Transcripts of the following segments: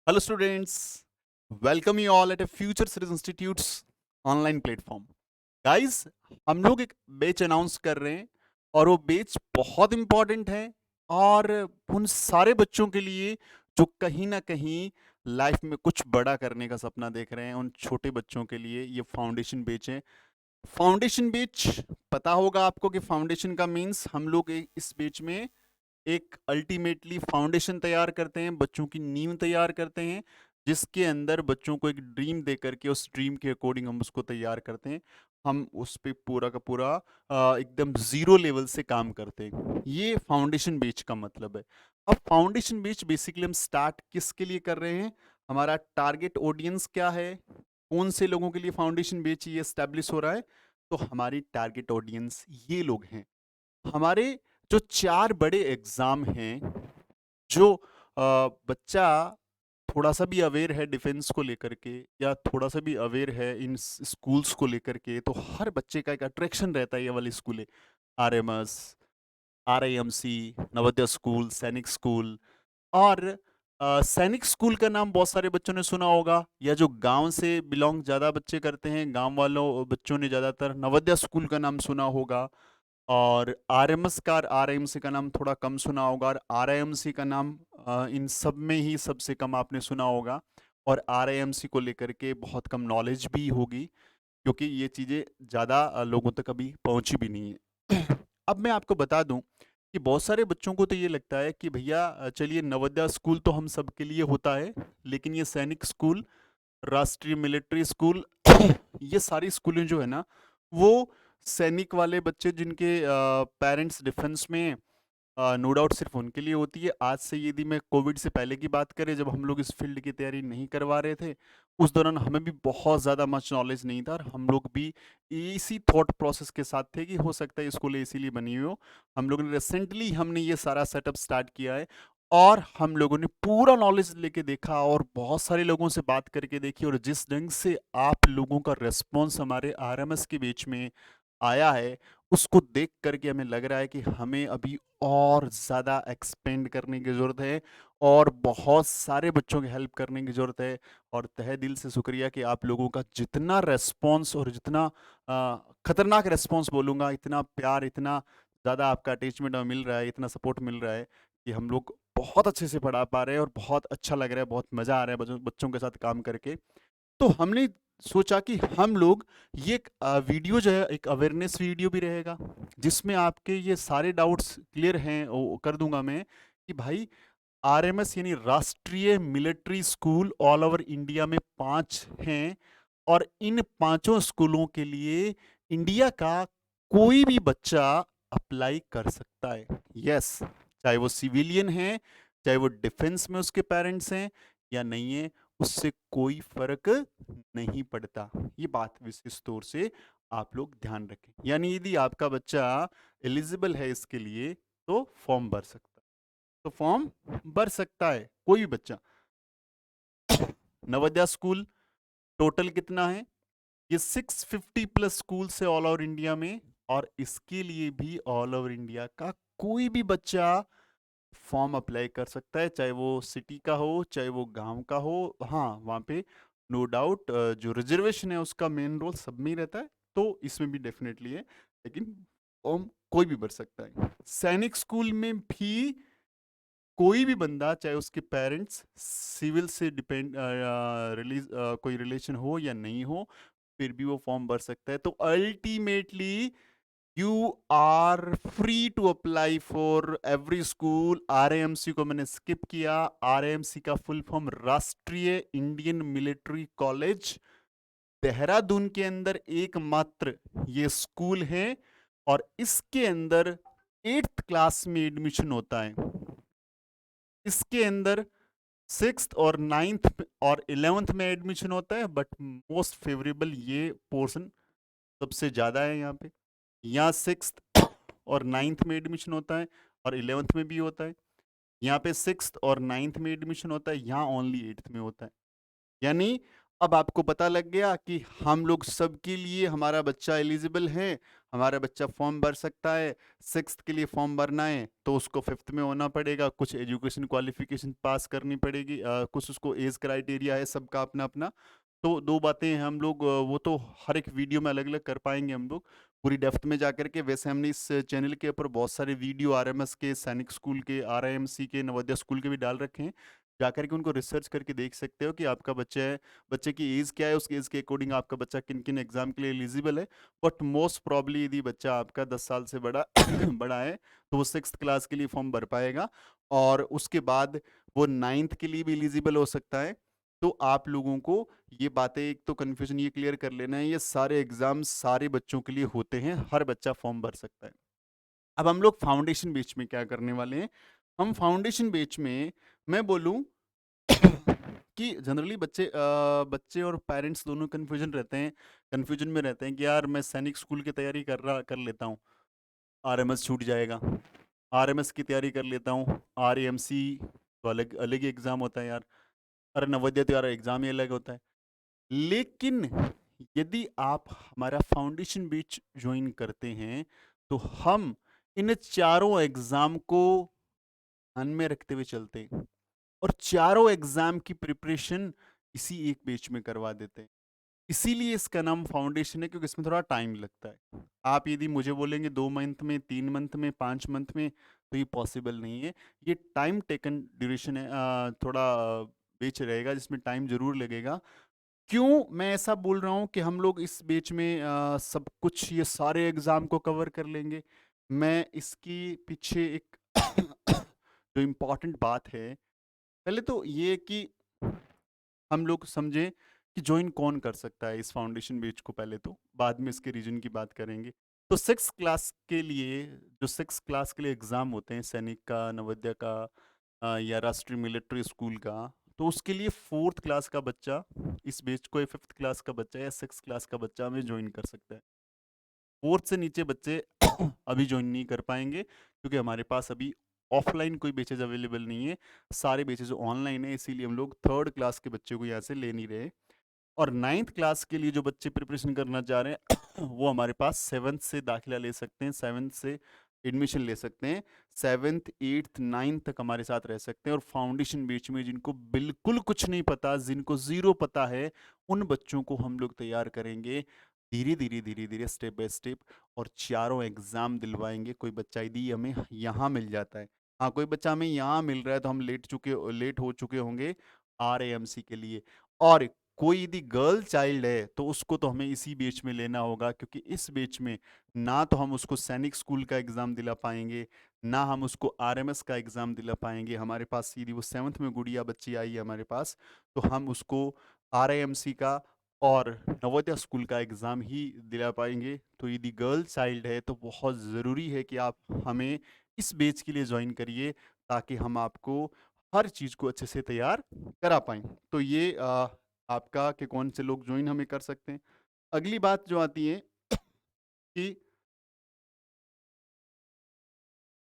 Hello, students. Welcome you all at a Future Series Institute's online platform. Guys, हम लोग एक batch announce कर रहे हैं और वो बैच बहुत इंपॉर्टेंट है और उन सारे बच्चों के लिए जो कहीं ना कहीं लाइफ में कुछ बड़ा करने का सपना देख रहे हैं। उन छोटे बच्चों के लिए ये फाउंडेशन बैच है। फाउंडेशन बैच, पता होगा आपको कि फाउंडेशन का मीन्स हम लोग इस बैच में एक अल्टीमेटली फाउंडेशन तैयार करते हैं, बच्चों की नींव तैयार करते हैं, जिसके अंदर बच्चों को एक ड्रीम दे करके उस ड्रीम के अकॉर्डिंग हम उसको तैयार करते हैं। हम उस पे पूरा का पूरा एकदम जीरो लेवल से काम करते हैं। ये फाउंडेशन बेच का मतलब है। अब फाउंडेशन बेच बेसिकली हम स्टार्ट किसके लिए कर रहे हैं, हमारा टारगेट ऑडियंस क्या है, कौन से लोगों के लिए फाउंडेशन बेच ये एस्टेब्लिश हो रहा है। तो हमारी टारगेट ऑडियंस ये लोग हैं। हमारे जो 4 बड़े एग्ज़ाम हैं, जो बच्चा थोड़ा-सा भी अवेयर है डिफेंस को लेकर के या थोड़ा-सा भी अवेयर है इन स्कूल्स को लेकर के, तो हर बच्चे का एक अट्रैक्शन रहता है ये वाली स्कूलें। आरएमएस, आरआईएमसी, नवोदय स्कूल, सैनिक स्कूल। और सैनिक स्कूल का नाम बहुत सारे बच्चों ने सुना होगा, या जो गांव से बिलोंग ज़्यादा बच्चे करते हैं, गांव वालों बच्चों ने ज़्यादातर नवोदय स्कूल का नाम सुना होगा। और आरएमएस का, आरआईएमसी का नाम थोड़ा कम सुना होगा, और आरआईएमसी का नाम इन सब में ही सबसे कम आपने सुना होगा। और आरआईएमसी को लेकर के बहुत कम नॉलेज भी होगी, क्योंकि ये चीज़ें ज़्यादा लोगों तक अभी पहुंची भी नहीं है। अब मैं आपको बता दूं कि बहुत सारे बच्चों को तो ये लगता है कि भैया चलिए, नवोदय स्कूल तो हम सबके लिए होता है, लेकिन ये सैनिक स्कूल, राष्ट्रीय मिलिट्री स्कूल, ये सारी स्कूलें जो है ना, वो सैनिक वाले बच्चे जिनके पेरेंट्स डिफेंस में, नो डाउट सिर्फ उनके लिए होती है। आज से यदि मैं कोविड से पहले की बात करें, जब हम लोग इस फील्ड की तैयारी नहीं करवा रहे थे, उस दौरान हमें भी बहुत ज़्यादा मच नॉलेज नहीं था, और हम लोग भी इसी थॉट प्रोसेस के साथ थे कि हो सकता है स्कूल इसीलिए बनी हुई हो। हम लोगों ने रिसेंटली हमने ये सारा सेटअप स्टार्ट किया है, और हम लोगों ने पूरा नॉलेज लेके देखा और बहुत सारे लोगों से बात करके देखी, और जिस ढंग से आप लोगों का रिस्पॉन्स हमारे आरएमएस के बीच में आया है, उसको देख करके हमें लग रहा है कि हमें अभी और ज़्यादा एक्सपेंड करने की ज़रूरत है, और बहुत सारे बच्चों की हेल्प करने की ज़रूरत है। और तहे दिल से शुक्रिया कि आप लोगों का जितना रेस्पॉन्स, और जितना खतरनाक रेस्पॉन्स बोलूँगा, इतना प्यार, इतना ज़्यादा आपका अटैचमेंट हमें मिल रहा है, इतना सपोर्ट मिल रहा है कि हम लोग बहुत अच्छे से पढ़ा पा रहे हैं, और बहुत अच्छा लग रहा है, बहुत मज़ा आ रहा है बच्चों बच्चों के साथ काम करके। तो हमने सोचा कि हम लोग ये एक वीडियो जो है, एक अवेयरनेस वीडियो भी रहेगा, जिसमें आपके ये सारे डाउट्स क्लियर हैं, वो कर दूंगा मैं कि भाई, आरएमएस यानी राष्ट्रीय military school all over India में 5 हैं, और इन पांचों स्कूलों के लिए इंडिया का कोई भी बच्चा अप्लाई कर सकता है। यस, चाहे वो सिविलियन है, चाहे वो डिफेंस में उसके पेरेंट्स हैं या नहीं है, उससे कोई फर्क नहीं पड़ता। ये बात विशेष तौर से आप लोग ध्यान रखें। यानी यदि आपका बच्चा एलिजिबल है इसके लिए, तो फॉर्म भर सकता है, तो फॉर्म भर सकता है कोई भी बच्चा। नवोदय स्कूल टोटल कितना है, ये 650 प्लस स्कूल से ऑल ओवर इंडिया में, और इसके लिए भी ऑल ओवर इंडिया का कोई भी बच्चा फॉर्म अप्लाई कर सकता है, चाहे वो सिटी का हो, चाहे वो गांव का हो। हाँ, वहाँ पे नो डाउट जो रिजर्वेशन है उसका मेन रोल सब में ही रहता है, तो इसमें भी डेफिनेटली है, लेकिन फॉर्म कोई भी भर सकता है। सैनिक स्कूल में भी कोई भी बंदा, चाहे उसके पेरेंट्स सिविल से डिपेंड रिलीज कोई रिलेशन हो या नहीं हो, फिर भी वो फॉर्म भर सकता है। तो ultimately you are free to apply for every school. RAMC को मैंने स्किप किया। आरएएमसी का full form Rashtriya Indian Military College, Dehradun के अंदर एकमात्र ये स्कूल है, और इसके अंदर 8th क्लास में एडमिशन होता है। इसके अंदर 6th और 9th और 11th में एडमिशन होता है, बट मोस्ट फेवरेबल ये पोर्शन सबसे ज़्यादा है यहाँ पे। यहाँ 6th और 9th में एडमिशन होता है, और 11th में भी होता है। यहाँ पे 6th और 9th में एडमिशन होता है, यहाँ ओनली 8th में होता है। यानी अब आपको पता लग गया कि हम लोग सबके लिए हमारा बच्चा एलिजिबल है, हमारा बच्चा फॉर्म भर सकता है। सिक्स्थ के लिए फॉर्म भरना है तो उसको फिफ्थ में होना पड़ेगा, कुछ एजुकेशन क्वालिफिकेशन पास करनी पड़ेगी, कुछ उसको एज क्राइटेरिया है, सबका अपना अपना। तो दो बातें हैं, हम लोग वो तो हर एक वीडियो में अलग अलग कर पाएंगे हम लोग पूरी डेप्थ में जा करके। वैसे हमने इस चैनल के ऊपर बहुत सारे वीडियो आरएमएस के, सैनिक स्कूल के, आरआईएमसी के, नवोदय स्कूल के भी डाल रखे हैं। जाकर के उनको रिसर्च करके देख सकते हो कि आपका बच्चा है, बच्चे की एज क्या है, उस एज के अकॉर्डिंग आपका बच्चा किन किन एग्जाम के लिए एलिजिबल है। बट मोस्ट प्रॉब्ली यदि बच्चा आपका 10 साल से बड़ा बड़ा है तो वो सिक्स क्लास के लिए फॉर्म भर पाएगा, और उसके बाद वो नाइन्थ के लिए भी एलिजिबल हो सकता है। तो आप लोगों को ये बातें, एक तो कन्फ्यूजन ये क्लियर कर लेना है, ये सारे एग्जाम सारे बच्चों के लिए होते हैं, हर बच्चा फॉर्म भर सकता है। अब हम लोग फाउंडेशन बैच में क्या करने वाले हैं, हम फाउंडेशन बैच में, मैं बोलूं कि जनरली बच्चे और पेरेंट्स दोनों कन्फ्यूजन रहते हैं, कन्फ्यूजन में रहते हैं कि यार मैं सैनिक स्कूल की तैयारी कर लेता हूँ, आरएमएस छूट जाएगा। आरएमएस की तैयारी कर लेता हूँ, आरएमसी तो अलग अलग ही एग्जाम होता है यार। अरे नवोदय तो यार एग्जाम ही अलग होता है। लेकिन यदि आप हमारा फाउंडेशन बैच ज्वाइन करते हैं तो हम इन चारों एग्जाम को ध्यान में रखते हुए चलते हैं, और चारों एग्जाम की प्रिपरेशन इसी एक बैच में करवा देते हैं। इसीलिए इसका नाम फाउंडेशन है, क्योंकि इसमें थोड़ा टाइम लगता है। आप यदि मुझे बोलेंगे 2 मंथ में, 3 मंथ में, 5 मंथ में, तो ये पॉसिबल नहीं है। ये टाइम टेकन ड्यूरेशन है, थोड़ा बैच रहेगा जिसमें टाइम जरूर लगेगा। क्यों मैं ऐसा बोल रहा हूँ कि हम लोग इस बैच में सब कुछ ये सारे एग्जाम को कवर कर लेंगे? मैं इसकी पीछे एक जो इम्पोर्टेंट बात है, पहले तो ये कि हम लोग समझें कि ज्वाइन कौन कर सकता है इस फाउंडेशन बैच को, पहले तो, बाद में इसके रीजन की बात करेंगे। तो सिक्स क्लास के लिए, जो सिक्स क्लास के लिए एग्ज़ाम होते हैं, सैनिक का, नवोदय का, या राष्ट्रीय मिलिट्री स्कूल का, तो उसके लिए फोर्थ क्लास का बच्चा इस बैच को, या फिफ्थ क्लास का बच्चा या सिक्स क्लास का बच्चा हमें ज्वाइन कर सकता है। फोर्थ से नीचे बच्चे अभी ज्वाइन नहीं कर पाएंगे, क्योंकि हमारे पास अभी ऑफलाइन कोई बेचेज अवेलेबल नहीं है, सारे बेचेज ऑनलाइन है, इसीलिए हम लोग थर्ड क्लास के बच्चे को यहाँ से ले नहीं रहे। और नाइन्थ क्लास के लिए जो बच्चे प्रिपरेशन करना चाह रहे हैं वो हमारे पास सेवन्थ से दाखिला ले सकते हैं, सेवन्थ से एडमिशन ले सकते हैं, सेवन्थ एट्थ नाइन्थ तक हमारे साथ रह सकते हैं। और फाउंडेशन बैच में जिनको बिल्कुल कुछ नहीं पता, जिनको ज़ीरो पता है, उन बच्चों को हम लोग तैयार करेंगे धीरे धीरे धीरे धीरे, स्टेप बाय स्टेप, और चारों एग्जाम दिलवाएंगे। कोई बच्चा यदि हमें यहाँ मिल जाता है, हाँ कोई बच्चा हमें यहाँ मिल रहा है तो हम लेट हो चुके होंगे आरएएमसी के लिए। और कोई यदि गर्ल चाइल्ड है तो उसको तो हमें इसी बैच में लेना होगा, क्योंकि इस बैच में ना तो हम उसको सैनिक स्कूल का एग्ज़ाम दिला पाएंगे, ना हम उसको आरएमएस का एग्ज़ाम दिला पाएंगे। हमारे पास सीधी वो सेवन्थ में गुड़िया बच्ची आई है हमारे पास, तो हम उसको आरआईएमसी का और नवोदय स्कूल का एग्ज़ाम ही दिला पाएंगे। तो यदि गर्ल चाइल्ड है तो बहुत ज़रूरी है कि आप हमें इस बैच के लिए ज्वाइन करिए, ताकि हम आपको हर चीज़ को अच्छे से तैयार करा पाएँ। तो ये आपका कि कौन से लोग ज्वाइन हमें कर सकते हैं। अगली बात जो आती है कि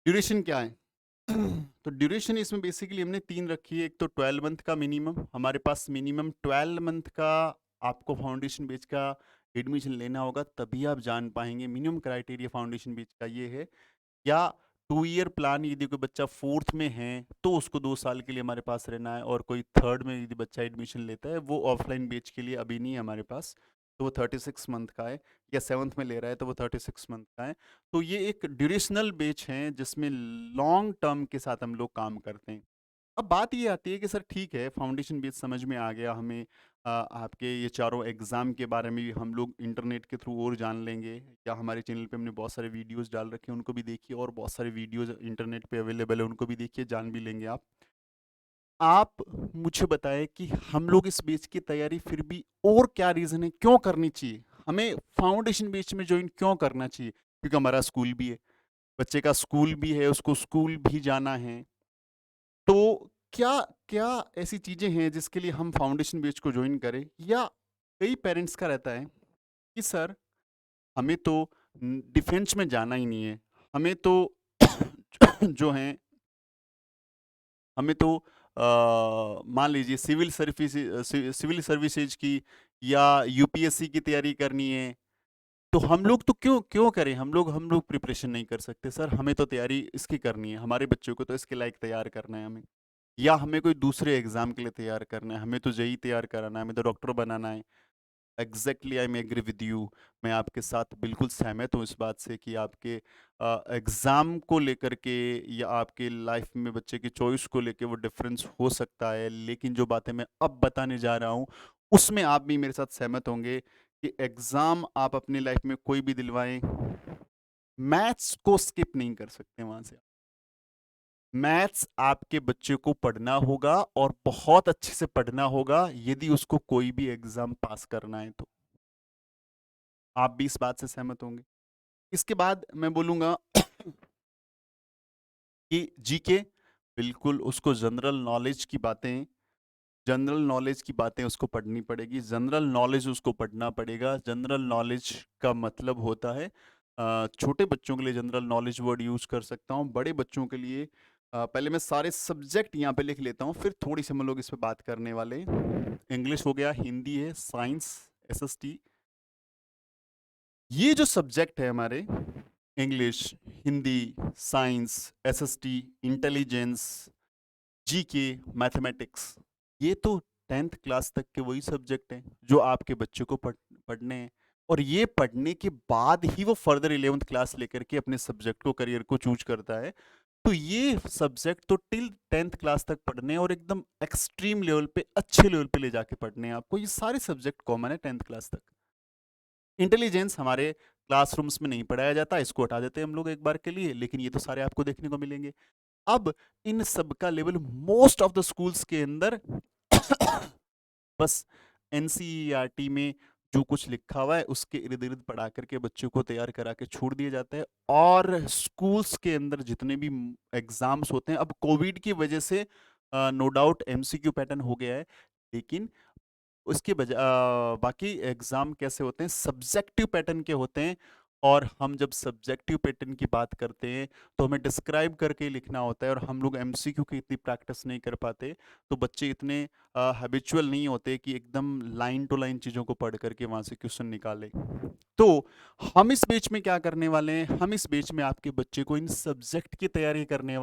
ड्यूरेशन क्या है। तो ड्यूरेशन इसमें बेसिकली हमने 3 रखी है। एक तो 12 मंथ का मिनिमम, हमारे पास मिनिमम 12 मंथ का आपको फाउंडेशन बैच का एडमिशन लेना होगा, तभी आप जान पाएंगे। मिनिमम क्राइटेरिया फाउंडेशन बैच का ये है। या 2 ईयर प्लान, यदि कोई बच्चा फोर्थ में है तो उसको 2 साल के लिए हमारे पास रहना है, और कोई थर्ड में यदि बच्चा एडमिशन लेता है वो ऑफलाइन बैच के लिए अभी नहीं है हमारे पास, तो वो 36 मंथ का है। या सेवन्थ में ले रहा है तो वो 36 मंथ का है। तो ये एक ड्यूरेशनल बैच है जिसमें लॉन्ग टर्म के साथ हम लोग काम करते हैं। अब बात ये आती है कि सर ठीक है, फाउंडेशन बेस समझ में आ गया हमें, आपके ये चारों एग्ज़ाम के बारे में भी हम लोग इंटरनेट के थ्रू और जान लेंगे, या हमारे चैनल पे हमने बहुत सारे वीडियोस डाल रखे हैं उनको भी देखिए, और बहुत सारे वीडियोस इंटरनेट पे अवेलेबल है उनको भी देखिए, जान भी लेंगे आप मुझे बताएं कि हम लोग इस बेच की तैयारी फिर भी और क्या रीज़न है, क्यों करनी चाहिए हमें फाउंडेशन बेच में ज्वाइन क्यों करना चाहिए? क्योंकि हमारा स्कूल भी है, बच्चे का स्कूल भी है, उसको स्कूल भी जाना है। तो क्या क्या ऐसी चीजें हैं जिसके लिए हम फाउंडेशन बैच को ज्वाइन करें? या कई पेरेंट्स का रहता है कि सर हमें तो डिफेंस में जाना ही नहीं है, हमें तो जो है, हमें तो मान लीजिए सिविल सर्विसेज की या यूपीएससी की तैयारी करनी है, तो हम लोग तो क्यों क्यों करें, हम लोग प्रिपरेशन नहीं कर सकते सर, हमें तो तैयारी इसकी करनी है, हमारे बच्चों को तो इसके लायक तैयार करना है हमें, या हमें कोई दूसरे एग्जाम के लिए तैयार करना है, हमें तो जेई तैयार कराना है, हमें तो डॉक्टर बनाना है। Exactly, I am agree with you. मैं आपके साथ बिल्कुल सहमत हूँ इस बात से कि आपके एग्ज़ाम को लेकर के या आपके लाइफ में बच्चे की चॉइस को लेकर वो डिफरेंस हो सकता है, लेकिन जो बातें मैं अब बताने जा रहा हूँ उसमें आप भी मेरे साथ सहमत होंगे कि एग्ज़ाम आप अपनी लाइफ में कोई भी दिलवाएं, मैथ्स को स्किप नहीं कर सकते वहां से। मैथ्स आपके बच्चे को पढ़ना होगा और बहुत अच्छे से पढ़ना होगा यदि उसको कोई भी एग्जाम पास करना है तो। आप भी इस बात से सहमत होंगे। इसके बाद मैं बोलूंगा कि जीके, बिल्कुल उसको जनरल नॉलेज की बातें उसको पढ़नी पड़ेगी, जनरल नॉलेज उसको पढ़ना पड़ेगा। जनरल नॉलेज का मतलब होता है, छोटे बच्चों के लिए जनरल नॉलेज वर्ड यूज कर सकता हूँ, बड़े बच्चों के लिए पहले मैं सारे सब्जेक्ट यहाँ पे लिख लेता हूँ, फिर थोड़ी सी हम लोग इस पे बात करने वाले हैं। इंग्लिश हो गया, हिंदी है, साइंस, एसएसटी, ये जो सब्जेक्ट है हमारे, English, Hindi, science, SST, intelligence, GK, mathematics, ये तो 10th क्लास तक के वही सब्जेक्ट हैं जो आपके बच्चे को पढ़ने हैं, और ये पढ़ने के बाद ही वो फर्दर 11th क्लास लेकर के अपने सब्जेक्ट को, करियर को चूज करता है। तो ये सब्जेक्ट तो टिल 10th क्लास तक पढ़ने हैं और एकदम एक्सट्रीम लेवल पे, अच्छे लेवल पे ले जाके पढ़ने हैं आपको। ये सारे सब्जेक्ट कॉमन है 10th क्लास तक। इंटेलिजेंस हमारे क्लासरूम्स में नहीं पढ़ाया जाता, इसको हटा देते हैं हम लोग एक बार के लिए, लेकिन ये तो सारे आपको देखने को मिलेंगे। अब इन सब का level most of the schools के अंदर बस एनसीईआरटी में जो कुछ लिखा हुआ है उसके इर्द गिर्द पढ़ा करके बच्चों को तैयार करा के छोड़ दिया जाता है। और स्कूल्स के अंदर जितने भी एग्जाम्स होते हैं, अब कोविड की वजह से नो डाउट एमसीक्यू पैटर्न हो गया है, लेकिन उसके बजाय बाकी एग्जाम कैसे होते हैं, सब्जेक्टिव पैटर्न के होते हैं। और हम जब सब्जेक्टिव पैटर्न की बात करते हैं तो हमें डिस्क्राइब करके लिखना होता है, और हम लोग एमसीक्यू की इतनी प्रैक्टिस नहीं कर पाते, तो बच्चे इतने हैबिचुअल नहीं होते कि एकदम लाइन टू लाइन चीज़ों को पढ़ करके वहाँ से क्वेश्चन निकाले। तो हम इस बीच में क्या करने वाले हैं, हम इस बीच में आपके बच्चे को इन सब्जेक्ट की तैयारी करवाने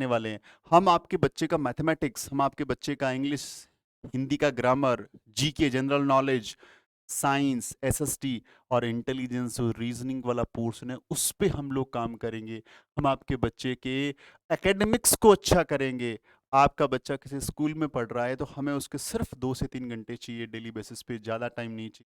वाले हैं। हम आपके बच्चे का मैथमेटिक्स, हम आपके बच्चे का इंग्लिश, हिंदी का grammar, GK, general knowledge, science, SST और इंटेलिजेंस जो रीजनिंग वाला पोर्शन है उस पे हम लोग काम करेंगे। हम आपके बच्चे के एकेडमिक्स को अच्छा करेंगे। आपका बच्चा किसी स्कूल में पढ़ रहा है तो हमें उसके सिर्फ 2 से 3 घंटे चाहिए डेली बेसिस पे, ज़्यादा टाइम नहीं चाहिए।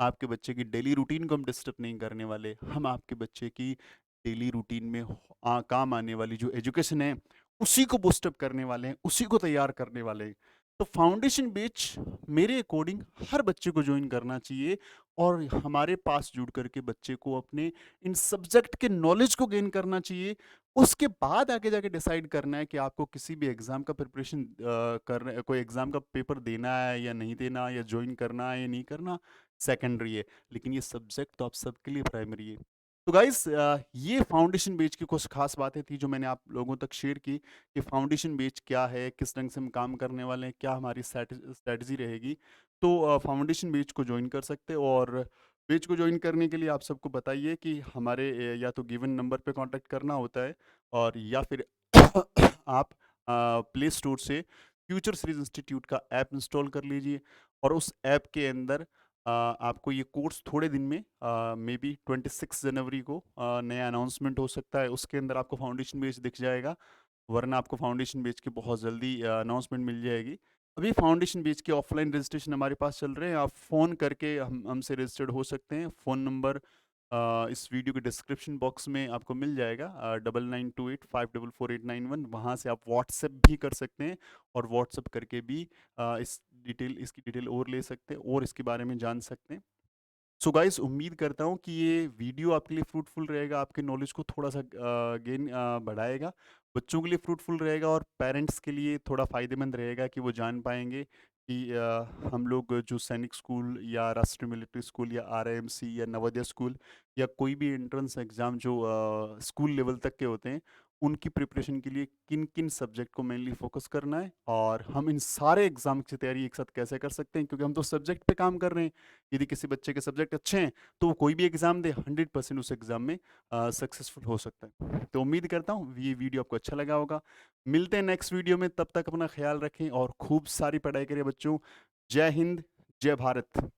आपके बच्चे की डेली रूटीन को हम डिस्टर्ब नहीं करने वाले, हम आपके बच्चे की डेली रूटीन में काम आने वाली जो एजुकेशन है उसी को बूस्टअप करने वाले हैं, उसी को तैयार करने वाले हैं। तो फाउंडेशन बैच मेरे अकॉर्डिंग हर बच्चे को ज्वाइन करना चाहिए, और हमारे पास जुड़ करके बच्चे को अपने इन सब्जेक्ट के नॉलेज को गेन करना चाहिए। उसके बाद आगे जाके डिसाइड करना है कि आपको किसी भी एग्जाम का प्रिपरेशन करना, कोई एग्जाम का पेपर देना है या नहीं देना, या ज्वाइन करना है या नहीं करना, सेकेंडरी है, लेकिन ये सब्जेक्ट तो आप सबके लिए प्राइमरी है। तो गाइस, ये फाउंडेशन बेच की कुछ खास बातें थी जो मैंने आप लोगों तक शेयर की कि फाउंडेशन बेच क्या है, किस ढंग से हम काम करने वाले हैं, क्या हमारी स्ट्रैटेजी रहेगी। तो फाउंडेशन बेच को ज्वाइन कर सकते हो, और बेच को ज्वाइन करने के लिए आप सबको बताइए कि हमारे या तो गिवन नंबर पे कांटेक्ट करना होता है, और या फिर आप प्ले स्टोर से फ्यूचर सीरीज इंस्टीट्यूट का ऐप इंस्टॉल कर लीजिए, और उस ऐप के अंदर आपको ये कोर्स थोड़े दिन में, मे बी 26 जनवरी को नया अनाउंसमेंट हो सकता है, उसके अंदर आपको फाउंडेशन बेच दिख जाएगा, वरना आपको फाउंडेशन बेच की बहुत जल्दी अनाउंसमेंट मिल जाएगी। अभी फाउंडेशन बेच के ऑफलाइन रजिस्ट्रेशन हमारे पास चल रहे हैं, आप फ़ोन करके हमसे रजिस्टर्ड हो सकते हैं। फ़ोन नंबर इस वीडियो के डिस्क्रिप्शन बॉक्स में आपको मिल जाएगा, 9928544891, वहाँ से आप व्हाट्सएप भी कर सकते हैं, और व्हाट्सएप करके भी इसकी डिटेल और ले सकते हैं और इसके बारे में जान सकते हैं। सो गाइस, उम्मीद करता हूँ कि ये वीडियो आपके लिए फ्रूटफुल रहेगा, आपके नॉलेज को थोड़ा सा गेन बढ़ाएगा, बच्चों के लिए फ्रूटफुल रहेगा, और पेरेंट्स के लिए थोड़ा फ़ायदेमंद रहेगा कि वो जान पाएंगे कि हम लोग जो सैनिक स्कूल या राष्ट्रीय मिलिट्री स्कूल या आरआईएमसी या नवोदय स्कूल या कोई भी एंट्रेंस एग्ज़ाम जो स्कूल लेवल तक के होते हैं उनकी प्रिपरेशन के लिए किन किन सब्जेक्ट को मेनली फोकस करना है और हम इन सारे एग्जाम की तैयारी एक साथ कैसे कर सकते हैं, क्योंकि हम तो सब्जेक्ट पे काम कर रहे हैं। यदि किसी बच्चे के सब्जेक्ट अच्छे हैं तो वो कोई भी एग्जाम दे 100% उस एग्जाम में सक्सेसफुल हो सकता है। तो उम्मीद करता हूँ ये वीडियो आपको अच्छा लगा होगा। मिलते हैं नेक्स्ट वीडियो में, तब तक अपना ख्याल रखें और खूब सारी पढ़ाई करें बच्चों। जय हिंद, जय भारत।